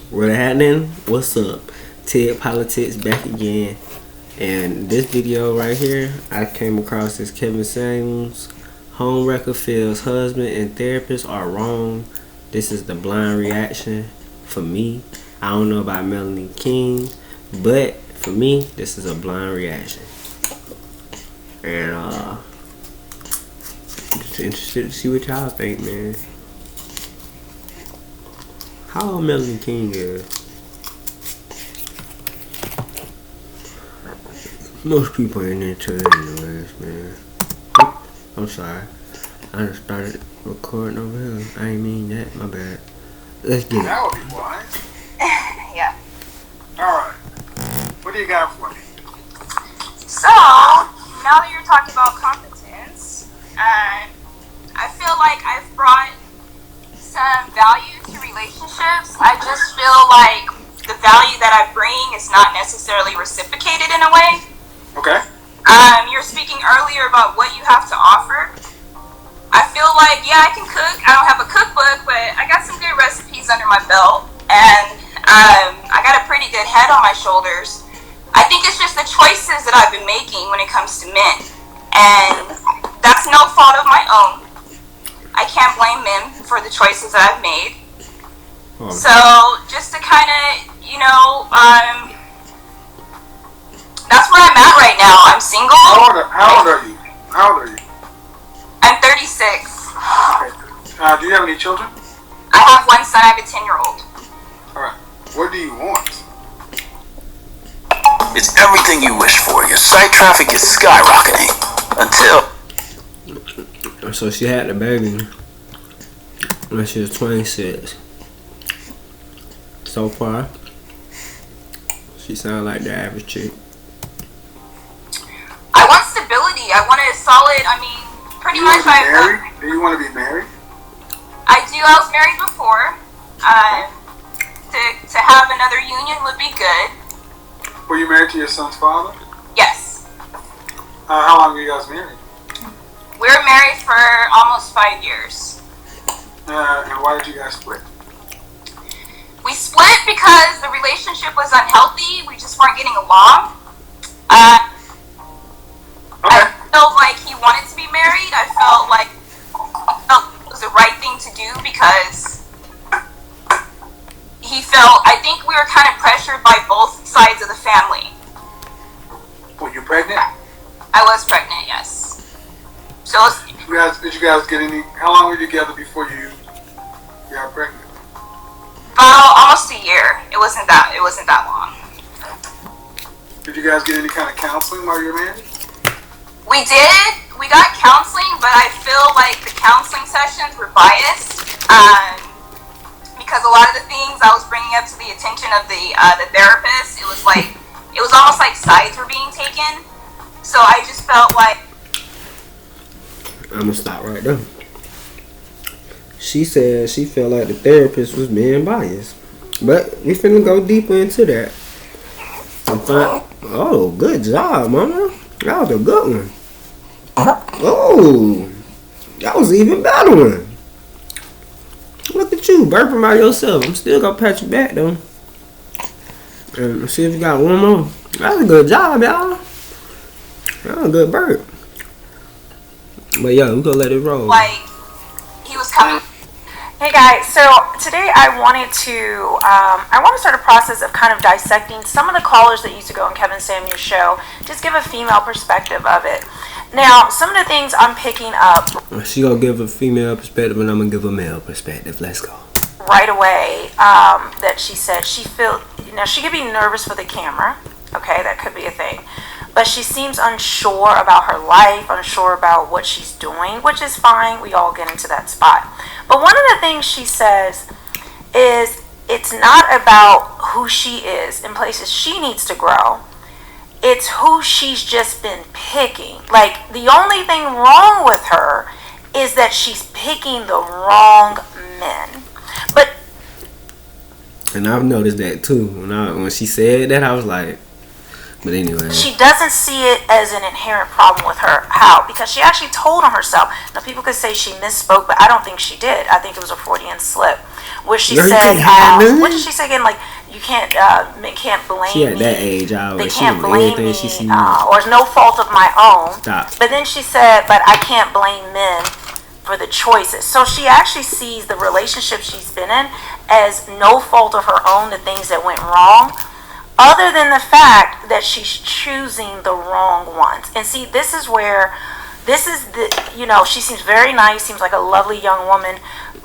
What happening? What's up? TiggPolitics back again. And this video right here, I came across this Kevin Samuels. Homewrecker feels husband and therapist are wrong. This is the blind reaction for me. I don't know about Melanie King, but for me, this is a blind reaction. And just interested to see what y'all think, man. How old Melanie King is? Most people ain't into it anyways, man. I'm sorry. I just started recording over here. I ain't mean that. My bad. Let's get it. That would be wise. Yeah. Alright. What do you got for me? So, now that you're talking about competence, I feel like I've brought some value to relationships. I just feel like the value that I bring is not necessarily reciprocated in a way. Okay. You're speaking earlier about what you have to offer. I feel like, yeah, I can cook. I don't have a cookbook, but I got some good recipes under my belt, and I got a pretty good head on my shoulders. I think it's just the choices that I've been making when it comes to men, and that's no fault of my own. I can't blame men for the choices that I've made. Oh. So just to kind of, that's where I'm at right now. I'm single. How old are you? I'm 36. Okay. Do you have any children? I have one son. I have a 10-year-old. Alright. What do you want? It's everything you wish for. Your site traffic is skyrocketing. Until... So she had the baby when she was 26. So far, she sounds like the average chick. I want stability. I want a solid, pretty much. Do you want to be married? I do. I was married before. To have another union would be good. Were you married to your son's father? Yes. How long were you guys married? We were married for almost 5 years. And why did you guys split? We split because the relationship was unhealthy. We just weren't getting along. Okay. I felt like he wanted to be married. I felt like it was the right thing to do because I think we were kind of pressured by both sides of the family. Were you pregnant? I was pregnant, yes. So did you guys get any? How long were you together before you got pregnant? About almost a year. It wasn't that long. Did you guys get any kind of counseling while you were married? We did. We got counseling, but I feel like the counseling sessions were biased because a lot of the things I was bringing up to the attention of the therapist, it was almost like sides were being taken. So I just felt like. I'm gonna stop right there. She said she felt like the therapist was being biased, but we finna go deeper into that. Oh, good job, mama. That was a good one. Oh, that was an even better one. Look at you burping by yourself. I'm still gonna pat you back though. And let's see if you got one more. That's a good job, y'all. That was a good burp. But yeah, we gonna let it roll. Like, he was coming. Hey guys, so today I want to start a process of kind of dissecting some of the callers that used to go on Kevin Samuels' show. Just give a female perspective of it. Now, some of the things I'm picking up. She gonna give a female perspective, and I'm gonna give a male perspective. Let's go. Right away, that she said she could be nervous for the camera. Okay, that could be a thing. But she seems unsure about her life, unsure about what she's doing, which is fine. We all get into that spot. But one of the things she says is it's not about who she is in places she needs to grow. It's who she's just been picking. Like, the only thing wrong with her is that she's picking the wrong men. But and I've noticed that too. When she said that, I was like, But anyway, she doesn't see it as an inherent problem with her. How? Because she actually told on herself. Now, people could say she misspoke, but I don't think she did. I think it was a Freudian slip, where she said, "What did she say again? Like, you can't, men can't blame she at me. that age, They can't blame me, she see or it's no fault of my own." Stop. But then she said, "But I can't blame men for the choices." So she actually sees the relationship she's been in as no fault of her own, the things that went wrong, other than the fact that she's choosing the wrong ones. And see, this is where, she seems very nice, seems like a lovely young woman,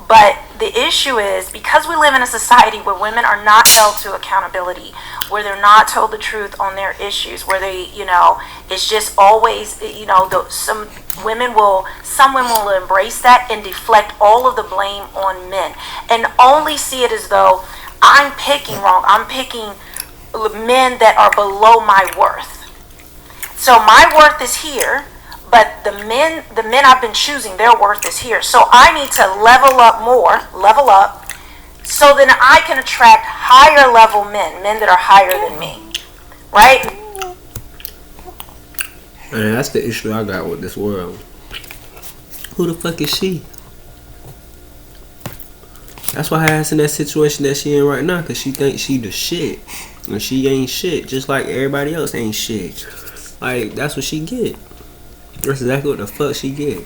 but the issue is, because we live in a society where women are not held to accountability, where they're not told the truth on their issues, where they, it's just always, some women will embrace that and deflect all of the blame on men and only see it as though I'm picking wrong. I'm picking men that are below my worth. So my worth is here, but the men I've been choosing, their worth is here. So I need to level up, so then I can attract higher level men that are higher than me. Right? And that's the issue I got with this world. Who the fuck is she? That's why her ass in that situation that she in right now, because she thinks she the shit. And she ain't shit, just like everybody else ain't shit. Like, that's what she get. That's exactly what the fuck she get.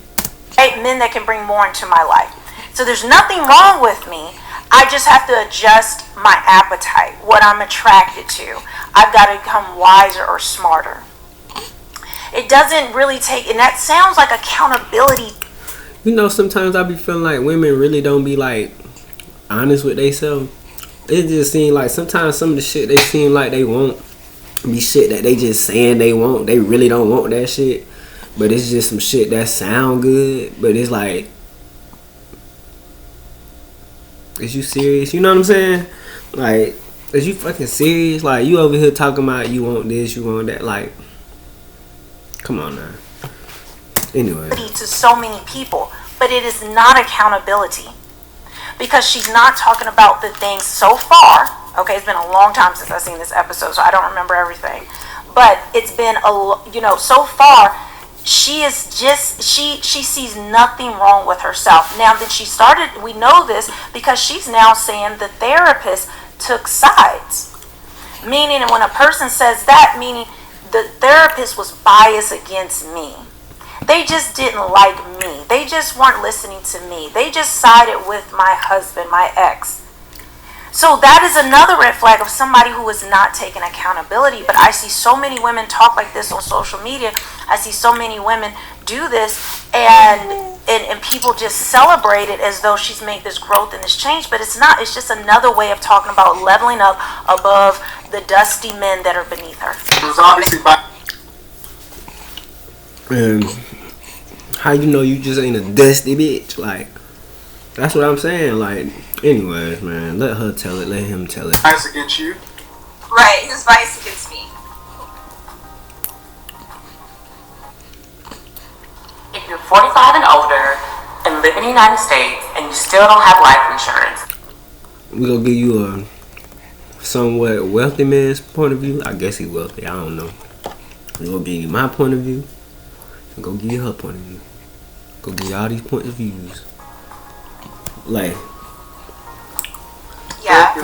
Men that can bring more into my life. So there's nothing wrong with me. I just have to adjust my appetite, what I'm attracted to. I've got to become wiser or smarter. It doesn't really take, and that sounds like accountability. Sometimes I be feeling like women really don't be like honest with themselves. It just seems like sometimes some of the shit they seem like they want be shit that they just saying they want. They really don't want that shit. But it's just some shit that sound good. But it's like, is you serious? You know what I'm saying? Like, is you fucking serious? Like, you over here talking about you want this, you want that. Like, come on now. Anyway. To so many people. But it is not accountability. Because she's not talking about the things so far. Okay, it's been a long time since I've seen this episode, so I don't remember everything. But it's been so far, she is just she sees nothing wrong with herself. Now that she started, we know this because she's now saying the therapist took sides. Meaning, and when a person says that, meaning the therapist was biased against me. They just didn't like me. They just weren't listening to me. They just sided with my husband, my ex. So that is another red flag of somebody who is not taking accountability. But I see so many women talk like this on social media. I see so many women do this, and people just celebrate it as though she's made this growth and this change. But it's not. It's just another way of talking about leveling up above the dusty men that are beneath her. It was obviously And how you know you just ain't a dusty bitch? Like, that's what I'm saying. Like, anyways, man, let her tell it. Let him tell it. bias against you. Right, his bias against me. If you're 45 and older and live in the United States and you still don't have life insurance, We gonna give you a somewhat wealthy man's point of view. I guess he's wealthy. I don't know. We gonna give you my point of view. And go give you her point of view. Go give you all these points of views. Like, Yeah.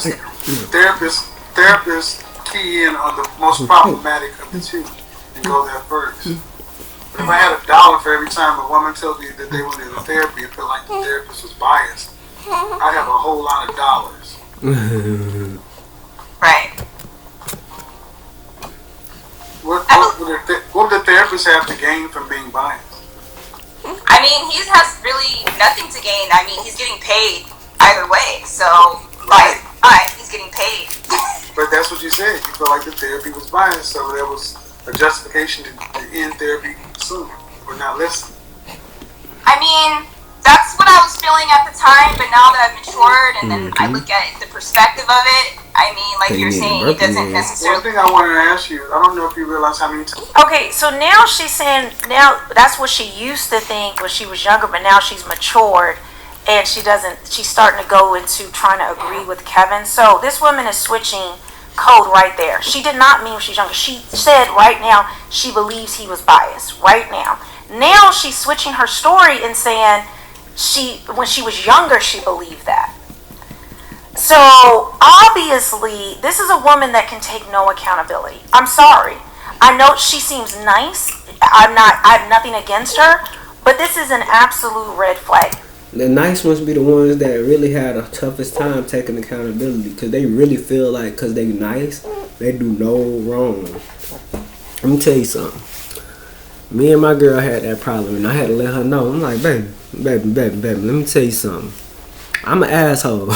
Therapists key in on the most problematic of the two and go there first. If I had $1 for every time a woman tells me that they went into therapy and feel like the therapist was biased, I'd have a whole lot of dollars. Right. What would the therapist have to gain from being biased? I mean, he has really nothing to gain. I mean, he's getting paid either way. So, like, alright, he's getting paid. But that's what you said. You feel like the therapy was biased, so there was a justification to end therapy soon or not listen. I mean, that's what I was feeling at the time, but now that I've matured and then I look at the perspective of it, I mean, like you're saying, it doesn't One necessarily... thing I wanted to ask you, I don't know if you realize how many times... Okay, so now she's saying, now that's what she used to think when she was younger, but now she's matured and she's starting to go into trying to agree with Kevin. So this woman is switching code right there. She did not mean she's younger. She said right now she believes he was biased. Right now. Now she's switching her story and saying when she was younger she believed that. So obviously this is a woman that can take no accountability. I'm sorry. I know she seems nice. I have nothing against her, but this is an absolute red flag. The nice ones be the ones that really had the toughest time taking accountability, because they really feel like because they nice, they do no wrong. Let me tell you something. Me and my girl had that problem, and I had to let her know. I'm like, baby, let me tell you something. I'm an asshole.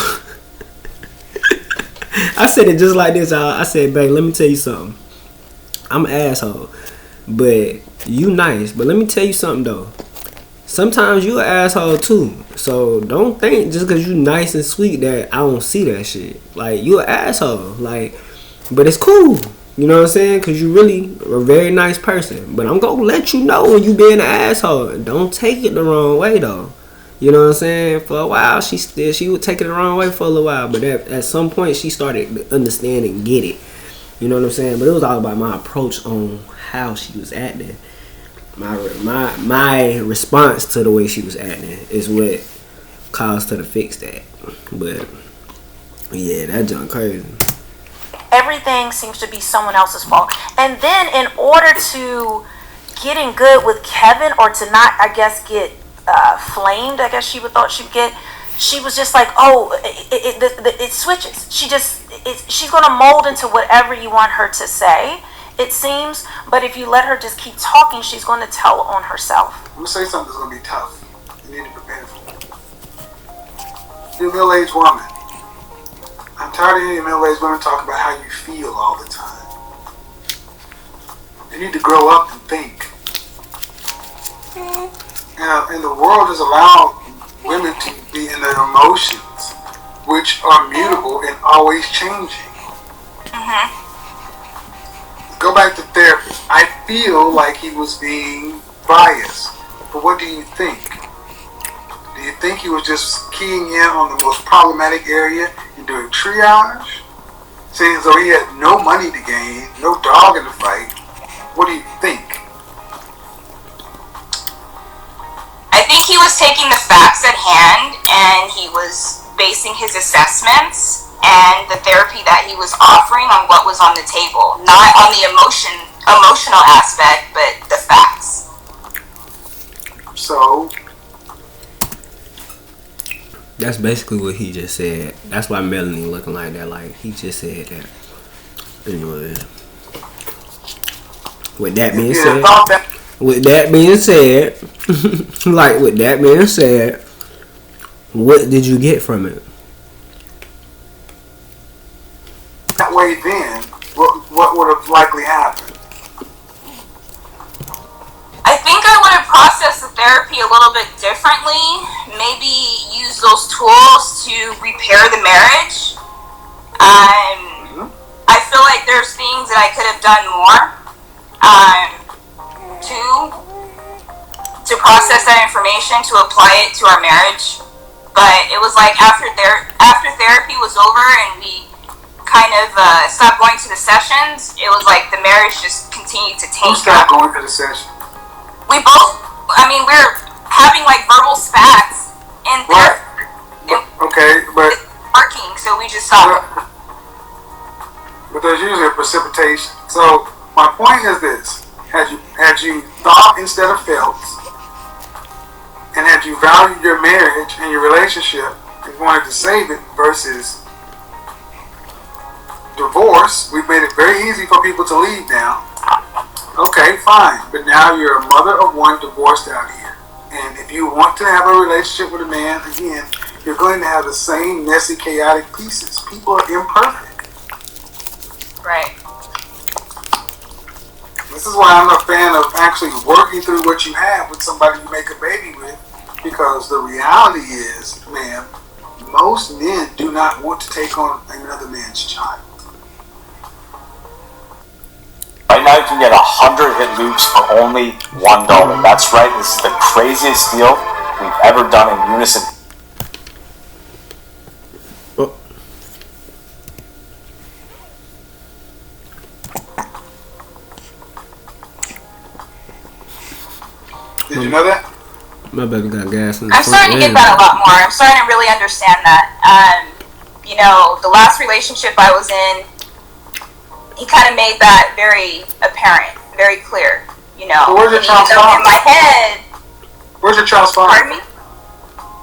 I said it just like this, y'all. I said, babe, let me tell you something. I'm an asshole, but you nice. But let me tell you something, though. Sometimes you an asshole too. So don't think just because you nice and sweet that I don't see that shit. Like, you an asshole. Like, but it's cool. You know what I'm saying? Because you really a very nice person. But I'm going to let you know when you being an asshole. Don't take it the wrong way, though. You know what I'm saying? For a while, she would take it the wrong way for a little while. But at some point, she started to understand and get it. You know what I'm saying? But it was all about my approach on how she was acting. My response to the way she was acting is what caused her to fix that. But yeah, that junk crazy. Everything seems to be someone else's fault. And then in order to get in good with Kevin, or to not, I guess, get flamed, I guess she would thought she'd get, she was just like, oh, it switches. She's going to mold into whatever you want her to say, it seems. But if you let her just keep talking, she's going to tell on herself. I'm going to say something that's going to be tough. You need to prepare for it. You're a middle-aged woman. I'm tired of hearing middle-aged women talk about how you feel all the time. You need to grow up and think. And the world has allowed women to be in their emotions, which are mutable and always changing. Go back to therapy. I feel like he was being biased. But what do you think? Do you think he was just keying in on the most problematic area and doing triage? Saying as though he had no money to gain, no dog in the fight. What do you think? I think he was taking the facts at hand and he was basing his assessments and the therapy that he was offering on what was on the table, not on the emotional aspect, but the facts. So that's basically what he just said. That's why Melanie looking like that. Like, he just said that. Anyway, with that being said, what did you get from it? That way, then what would have likely happened? I think I would have processed the therapy a little bit differently. Maybe use those tools to repair the marriage. I feel like there's things that I could have done more to process that information, to apply it to our marriage. But it was like after therapy was over and we kind of stopped going to the sessions, it was like the marriage just continued to tank. Who stopped going to the session? We both, we were having like verbal spats in there. Okay, but arcing, so we just stopped. But there's usually a precipitation. So my point is this: had you thought instead of felt, and had you valued your marriage and your relationship and wanted to save it versus divorce, we've made it very easy for people to leave now. Okay, fine. But now you're a mother of one divorced out here. And if you want to have a relationship with a man, again, you're going to have the same messy, chaotic pieces. People are imperfect. Right. This is why I'm a fan of actually working through what you have with somebody you make a baby with. Because the reality is, ma'am, most men do not want to take on another man's child. Right now you can get 100 hit loops for only $1. That's right, this is the craziest deal we've ever done in unison. you know that? My baby got gas in the I'm starting to get that a lot more. I'm starting to really understand that. You know, the last relationship I was in, he kind of made that very apparent, very clear. You know, So where's your child's in father? my head. Where's your child's father? Pardon me?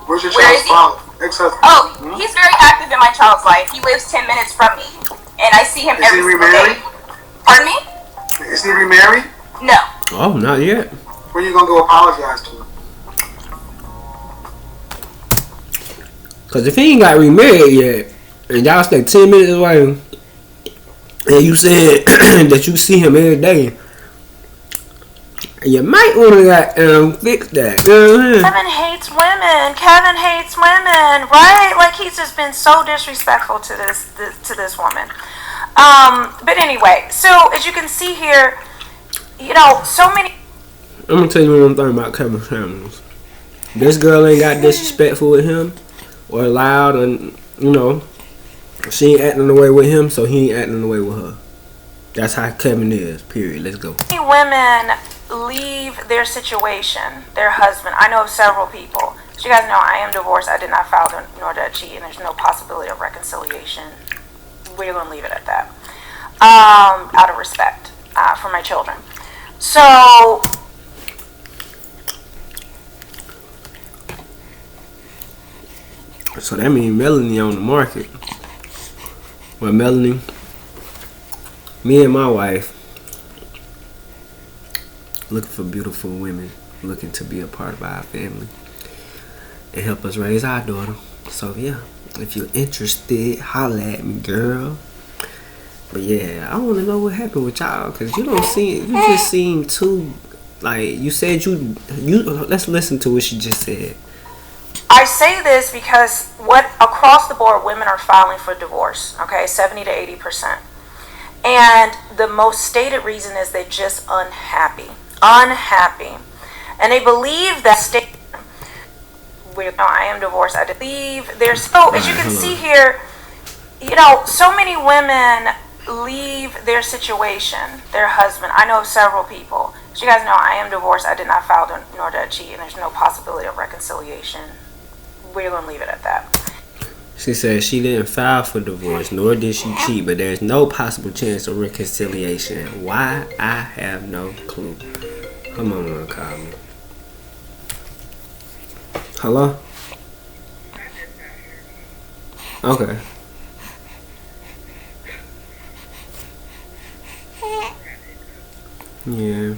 Where's your Where child's is he? father? Ex-husband. Oh, he's very active in my child's life. He lives 10 minutes from me, and I see him Is he every single day. remarried? Pardon me? Is he remarried? No. Oh, not yet. When you gonna go apologize to him? Cause if he ain't got remarried yet, and y'all stay 10 minutes away, and you said that you see him every day, you might want to fix that. You know what I'm saying? Kevin hates women. Kevin hates women, right? Like he's just been so disrespectful to this woman. But anyway, so as you can see here, you know, so many. I'm gonna tell you one thing about Kevin Samuels. This girl ain't got disrespectful with him or loud, and you know, she ain't acting the way with him, so he ain't acting the way with her. That's how Kevin is. Period. Let's go. Many women leave their situation, their husband. I know of several people. So you guys know I am divorced. I did not file nor did I cheat, and there's no possibility of reconciliation. We're going to leave it at that. Out of respect for my children. So that means Melanie on the market. Well, Melanie, me and my wife looking for beautiful women, looking to be a part of our family and help us raise our daughter. So yeah, if you're interested, holla at me, girl. But yeah, I want to know what happened with y'all, cause you just seem too, like you said you. Let's listen to what she just said. I say this because what across the board women are filing for divorce, okay, 70 to 80%. And the most stated reason is they're just unhappy. And they believe that I am divorced. I believe there's so as you can see here, you know, so many women leave their situation, their husband. I know of several people. So you guys know I am divorced. I did not file nor did I cheat, and there's no possibility of reconciliation. We're going to leave it at that. She said she didn't file for divorce, nor did she cheat, but there's no possible chance of reconciliation. Why? I have no clue. Her mama gonna call me. Hello? Okay. Yeah.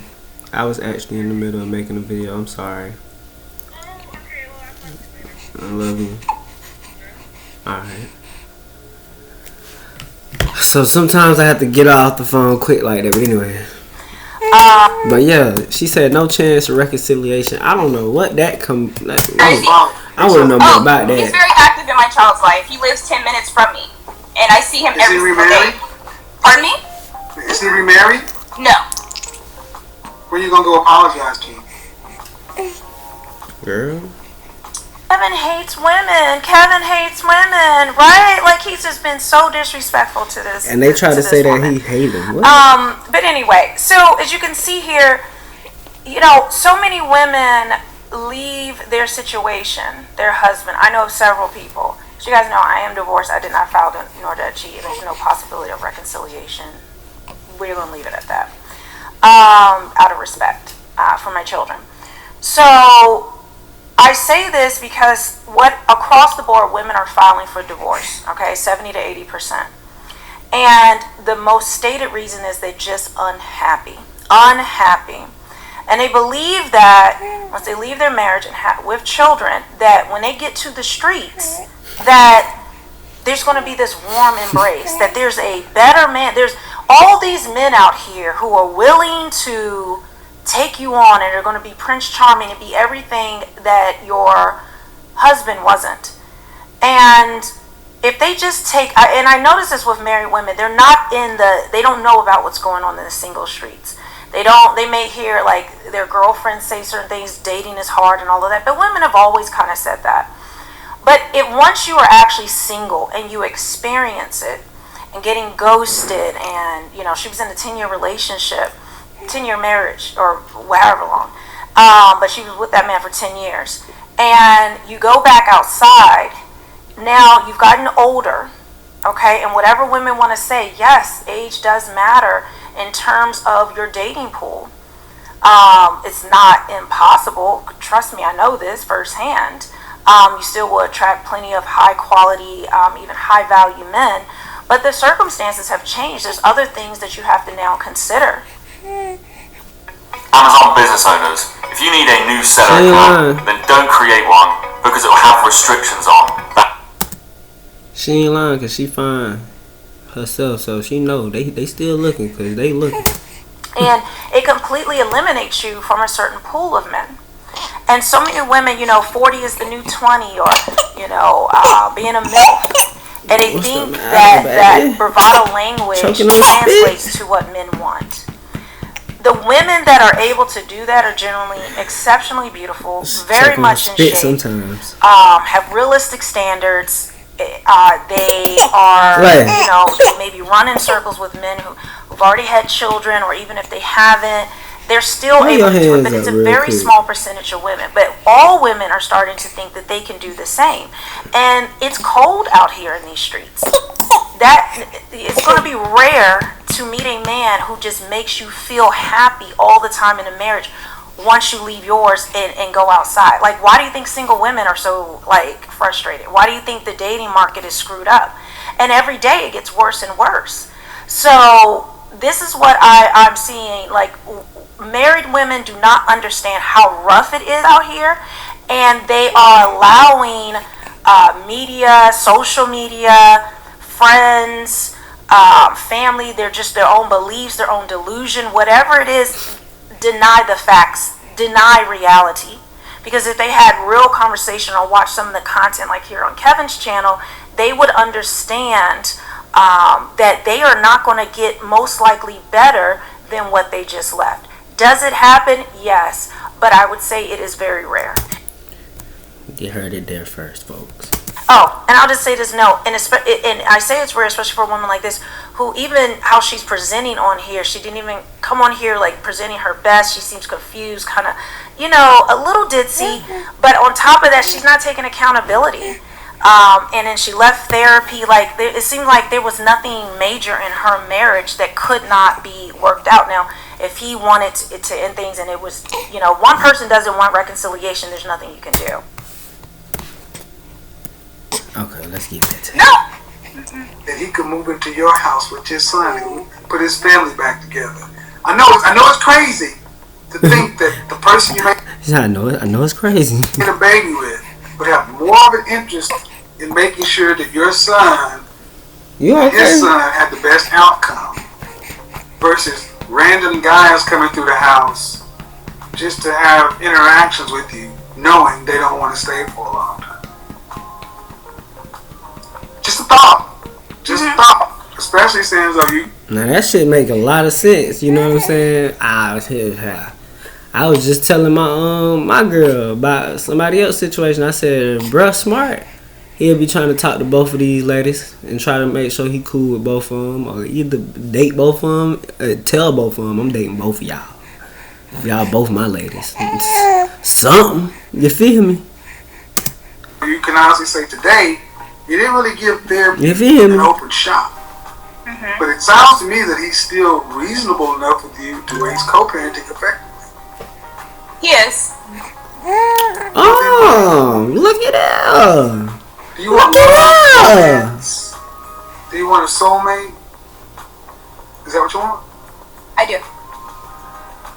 I was actually in the middle of making a video. I'm sorry. I love you. Alright. So sometimes I have to get off the phone quick like that, but anyway. But yeah, she said no chance of reconciliation. I don't know what that I want to know more about that. He's very active in my child's life. He lives 10 minutes from me, and I see him every single day. Pardon me? Is he remarried? No. When you gonna go apologize to him? Girl. Kevin hates women, right? Like he's just been so disrespectful to this. And they try to say that he hated him. What? But anyway, so as you can see here, you know, so many women leave their situation, their husband. I know of several people. So you guys know I am divorced. I did not file nor did I cheat. There's no possibility of reconciliation. We're going to leave it at that. Out of respect for my children. So I say this because what across the board women are filing for divorce, okay, 70 to 80%. And the most stated reason is they're just unhappy. And they believe that once they leave their marriage and with children, that when they get to the streets, that there's going to be this warm embrace, that there's a better man. There's all these men out here who are willing to take you on and are going to be Prince Charming and be everything that your husband wasn't. And if they just take, and I notice this with married women, they don't know about what's going on in the single streets. They may hear like their girlfriends say certain things, dating is hard and all of that, but women have always kind of said that. But once you are actually single and you experience it and getting ghosted, and you know, she was in a 10-year relationship, 10-year marriage or however long, But she was with that man for 10 years. And you go back outside. Now you've gotten older, okay? And whatever women want to say, yes, age does matter in terms of your dating pool. It's not impossible. Trust me, I know this firsthand. You still will attract plenty of high quality, even high value men. But the circumstances have changed. There's other things that you have to now consider. Amazon business owners, if you need a new seller account, then don't create one because it will have restrictions on. She ain't lying because she fine herself, so she know they still looking because they looking. And it completely eliminates you from a certain pool of men. And so many women, 40 is the new 20, or, being a MILF. And they think that bravado language translates to what men want. The women that are able to do that are generally exceptionally beautiful, very much in shape, sometimes. Have realistic standards. They are, they maybe run in circles with men who've already had children, or even if they haven't, they're still able to do it. But it's a very small percentage of women. But all women are starting to think that they can do the same. And it's cold out here in these streets. That it's going to be rare to meet a man who just makes you feel happy all the time in a marriage once you leave yours and go outside. Like, why do you think single women are so, frustrated? Why do you think the dating market is screwed up? And every day it gets worse and worse. So this is what I'm seeing. Married women do not understand how rough it is out here, and they are allowing media, social media, friends, family, they're just their own beliefs, their own delusion, whatever it is, deny the facts, deny reality. Because if they had real conversation or watched some of the content like here on Kevin's channel, they would understand that they are not going to get most likely better than what they just left. Does it happen? Yes. But I would say it is very rare. You heard it there first, folks. Oh, and I'll just say this note, and I say it's rare, especially for a woman like this, who even how she's presenting on here, she didn't even come on here presenting her best. She seems confused, kind of, a little ditzy. But on top of that, she's not taking accountability. And then she left therapy. It seemed like there was nothing major in her marriage that could not be worked out. Now, if he wanted to end things and it was, one person doesn't want reconciliation, there's nothing you can do. Okay, let's get that to that he could move into your house with his son and put his family back together. I know it's crazy to think that the person you make I know it's crazy. get a baby with would have more of an interest in making sure that your son, his son, had the best outcome versus random guys coming through the house just to have interactions with you, knowing they don't want to stay for a long time. Just a thought. Just a thought. Especially since you. Now that shit make a lot of sense. You know what I'm saying? I was just telling my girl about somebody else's situation. I said, bruh, smart. He'll be trying to talk to both of these ladies and try to make sure he cool with both of them, or either date both of them, tell both of them I'm dating both of y'all. Y'all both my ladies. Something. You feel me? You can honestly say today, you didn't really give therapy an open shot. Mm-hmm. But it sounds to me that he's still reasonable enough with you to where he's co-parenting effectively. He is. Oh, look at that. Do you want romance? Do you want a soulmate? Is that what you want? I do.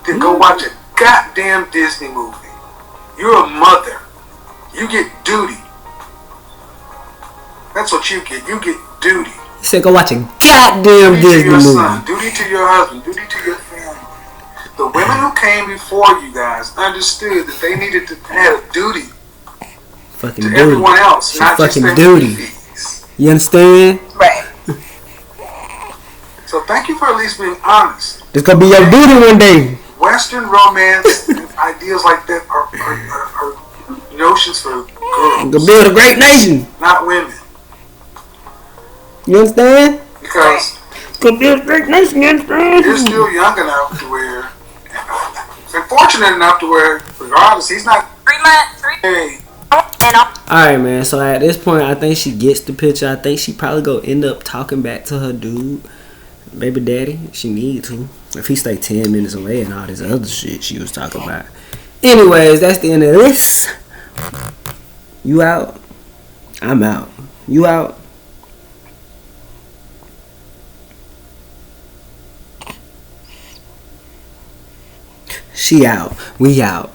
Then go watch a goddamn Disney movie. You're a mother. You get duty. That's what you get. You get duty. You said go watch a goddamn Disney movie. Son, duty to your husband. Duty to your family. The women who came before you guys understood that they needed to have a duty fucking to duty. everyone else, she not fucking just duty. fees. You understand? Right. So thank you for at least being honest. It's gonna be your duty one day. Western romance and ideas like that are notions for girls. We're gonna build a great nation, not women. You understand? Because it's gonna build a great nation. You understand? You're still young enough to where fortunate enough to where, regardless, he's not 3 months. hey. Alright, man. So at this point, I think she gets the picture. I think she probably gonna end up talking back to her dude, baby daddy. She need to. If he stay 10 minutes away and all this other shit she was talking about. Anyways, that's the end of this. You out? I'm out. You out? She out. We out.